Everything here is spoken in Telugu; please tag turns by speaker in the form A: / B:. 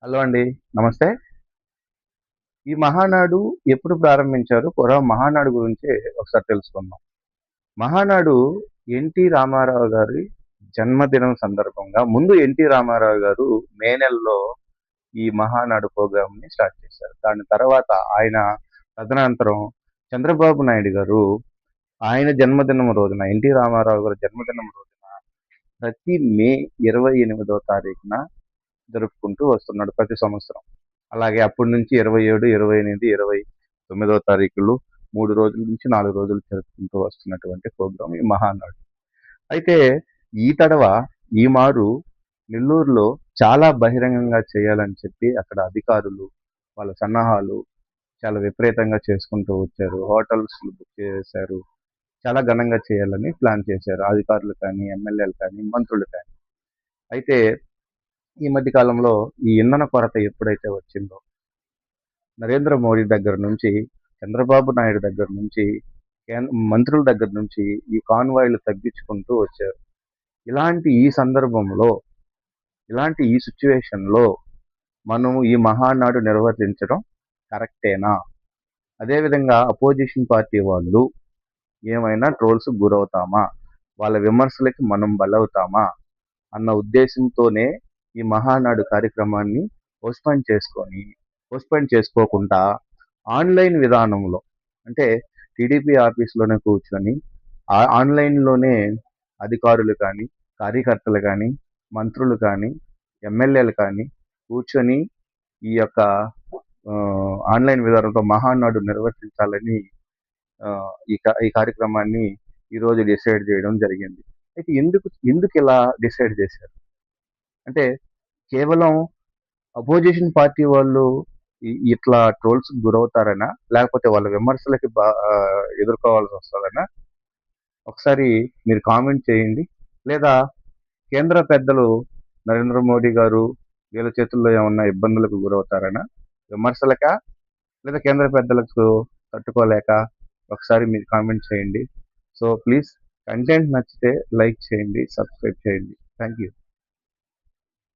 A: హలో అండి. నమస్తే. ఈ మహానాడు ఎప్పుడు ప్రారంభించారు? మహానాడు గురించి ఒకసారి తెలుసుకుందాం. మహానాడు ఎన్టీ రామారావు గారి జన్మదినం సందర్భంగా ముందు ఎన్టీ రామారావు గారు మే నెలలో ఈ మహానాడు ప్రోగ్రామ్‌ని స్టార్ట్ చేశారు. దాని తర్వాత ఆయన తదనంతరం చంద్రబాబు నాయుడు గారు ఆయన జన్మదినం రోజున ఎన్టీ రామారావు గారి జన్మదినం రోజున ప్రతి మే 28వ తారీఖున జరుపుకుంటూ వస్తున్నాడు ప్రతి సంవత్సరం. అలాగే అప్పటి నుంచి 27, 28, 29వ తారీఖులు 3 రోజుల నుంచి 4 రోజులు జరుపుకుంటూ వస్తున్నటువంటి ప్రోగ్రాం ఈ మహానాడు. అయితే ఈ తడవ ఈ మారు నెల్లూరులో చాలా బహిరంగంగా చేయాలని చెప్పి అక్కడ అధికారులు, వాళ్ళ సన్నాహాలు చాలా విపరీతంగా చేసుకుంటూ వచ్చారు. హోటల్స్‌లు బుక్ చేసేశారు. చాలా ఘనంగా చేయాలని ప్లాన్ చేశారు. అధికారులు కానీ, ఎమ్మెల్యేలు కానీ, మంత్రులు కానీ. అయితే ఈ మధ్య కాలంలో ఈ ఇంధన కొరత ఎప్పుడైతే వచ్చిందో నరేంద్ర మోడీ దగ్గర నుంచి, చంద్రబాబు నాయుడు దగ్గర నుంచి, మంత్రుల దగ్గర నుంచి ఈ కాన్వాయ్‌లు తగ్గించుకుంటూ వచ్చారు. ఇలాంటి ఈ సందర్భంలో, ఇలాంటి ఈ సిట్యుయేషన్‌లో మనము ఈ మహానాడు నిర్వర్తించడం కరెక్టేనా? అదేవిధంగా అపోజిషన్ పార్టీ వాళ్ళు ఏమైనా ట్రోల్స్‌కి గురవుతామా? వాళ్ళ విమర్శలకి మనం బలవుతామా? అన్న ఉద్దేశంతోనే ఈ మహానాడు కార్యక్రమాన్ని పోస్ట్‌పోన్ చేసుకోకుండా ఆన్‌లైన్ విధానంలో అంటే టీడీపీ ఆఫీస్‌లోనే కూర్చొని ఆన్‌లైన్‌లోనే అధికారులు కానీ, కార్యకర్తలు కానీ, మంత్రులు కానీ, ఎమ్మెల్యేలు కానీ కూర్చొని ఈ యొక్క ఆన్‌లైన్ విధానంలో మహానాడు నిర్వర్తించాలని ఈ కార్యక్రమాన్ని ఈరోజు డిసైడ్ చేయడం జరిగింది. అయితే ఎందుకిలా డిసైడ్ చేశారు? అంటే కేవలం అపోజిషన్ పార్టీ వాళ్ళు ఇట్లా ట్రోల్స్‌కి గురవుతారనా? లేకపోతే వాళ్ళ విమర్శలకి ఎదుర్కోవాల్సి వస్తదనా? ఒకసారి మీరు కామెంట్ చేయండి. లేదా కేంద్ర పెద్దలు నరేంద్ర మోడీ గారు వీళ్ళ చేతుల్లో ఏమన్నా ఇబ్బందులకు గురవుతారనా? విమర్శలకా? లేదా కేంద్ర పెద్దలకు తట్టుకోలేక? ఒకసారి మీరు కామెంట్ చేయండి. సో, ప్లీజ్ కంటెంట్ నచ్చితే లైక్ చేయండి, సబ్స్క్రైబ్ చేయండి. Thank you.